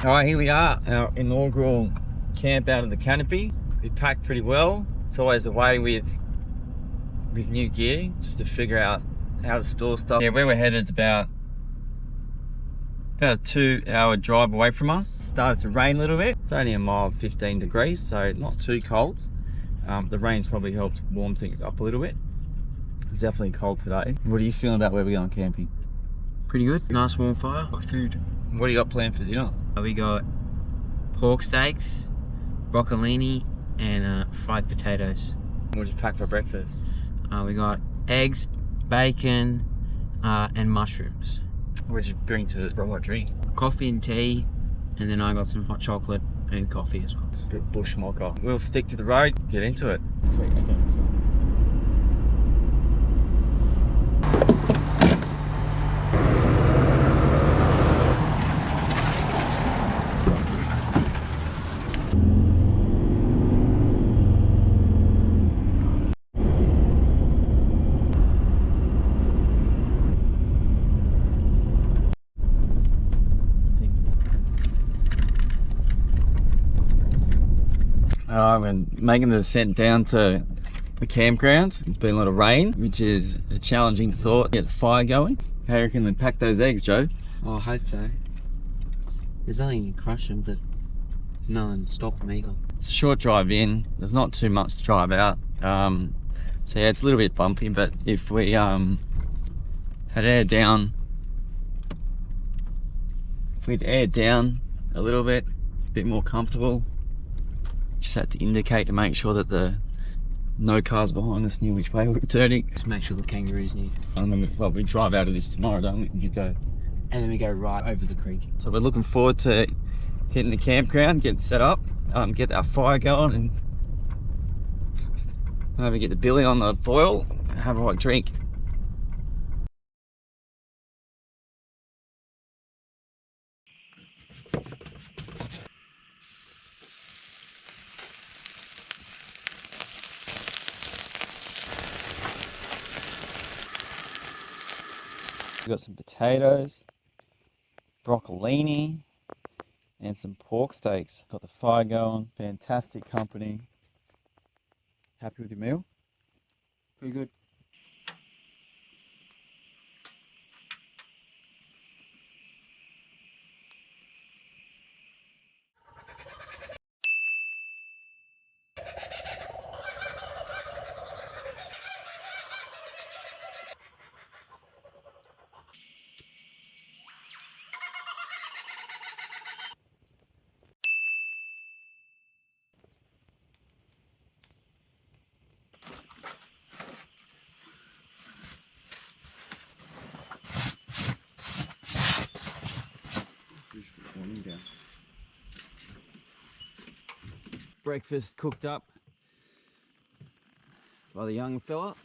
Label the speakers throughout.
Speaker 1: All right, here we are, our inaugural camp out of the Canopy. We packed pretty well. It's always the way with new gear, just to figure out how to store stuff. Yeah, where we're headed is about a 2-hour drive away from us. It started to rain a little bit. It's only a mild 15 degrees, so not too cold. The rain's probably helped warm things up a little bit. It's definitely cold today. What are you feeling about where we're going camping?
Speaker 2: Pretty good. Nice warm fire. Got food.
Speaker 1: What do you got planned for dinner?
Speaker 2: We got pork steaks, broccolini, and fried potatoes.
Speaker 1: What did you pack for breakfast?
Speaker 2: We got eggs, bacon, and mushrooms.
Speaker 1: What did you bring to what drink?
Speaker 2: Coffee and tea, and then I got some hot chocolate and coffee as well.
Speaker 1: Bit bushmocker. We'll stick to the road, get into it. Sweet, okay. I'm making the descent down to the campground. It's been a lot of rain, which is a challenging thought. Get the fire going. How you reckon they pack those eggs, Joe?
Speaker 2: Oh, I hope so. There's nothing you can crush them, but there's nothing to stop them either.
Speaker 1: It's a short drive in. There's not too much to drive out. So yeah, it's a little bit bumpy, but if we had aired down, if we'd aired down a little bit, a bit more comfortable, just had to indicate to make sure that the no cars behind us knew which way we were turning.
Speaker 2: Just make sure the kangaroos knew.
Speaker 1: And then we drive out of this tomorrow, don't we? You go.
Speaker 2: And then we go right over the creek.
Speaker 1: So we're looking forward to hitting the campground, getting set up, get our fire going, and maybe get the billy on the boil, and have a hot drink. We've got some potatoes, broccolini, and some pork steaks. Got the fire going, fantastic company. Happy with your meal?
Speaker 2: Pretty good.
Speaker 1: Breakfast cooked up by the young fella.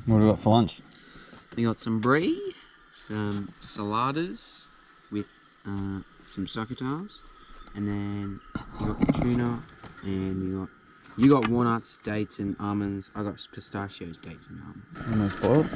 Speaker 1: What do we got for lunch?
Speaker 2: We got some brie, some saladas with some succotash, and then you got tuna, and you got walnuts, dates, and almonds. I got pistachios, dates, and almonds.
Speaker 1: Almost boiled.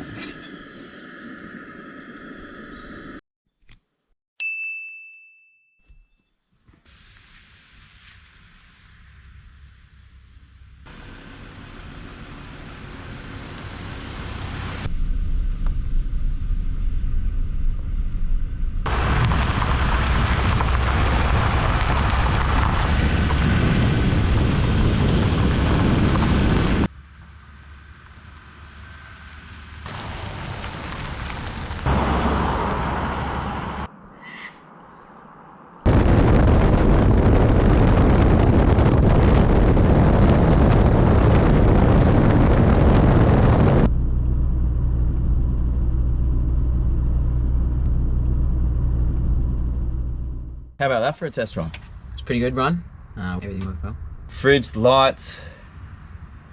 Speaker 1: How about that for a test run?
Speaker 2: It's a pretty good run. Everything worked well.
Speaker 1: Fridge, lights,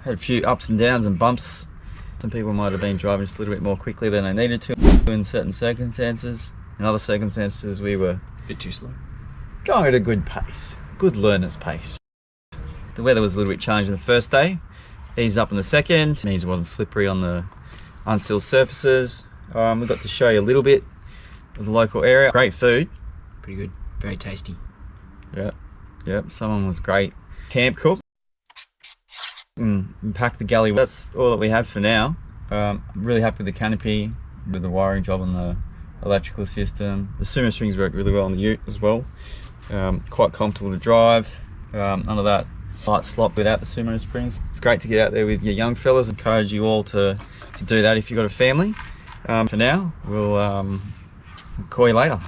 Speaker 1: had a few ups and downs and bumps. Some people might have been driving just a little bit more quickly than they needed to in certain circumstances. In other circumstances, we were
Speaker 2: A bit too slow.
Speaker 1: going at a good pace, good learner's pace. The weather was a little bit challenging the first day, eased up in the second, means it wasn't slippery on the unsealed surfaces. We got to show you a little bit of the local area. Great food.
Speaker 2: Pretty good. Very tasty.
Speaker 1: Yep, someone was great. Camp cook. And pack the galley. That's all that we have for now. I'm really happy with the canopy, with the wiring job on the electrical system. The sumo springs work really well on the ute as well. Quite comfortable to drive. None of that light slop without the sumo springs. It's great to get out there with your young fellas. Encourage you all to do that if you've got a family. For now, we'll call you later.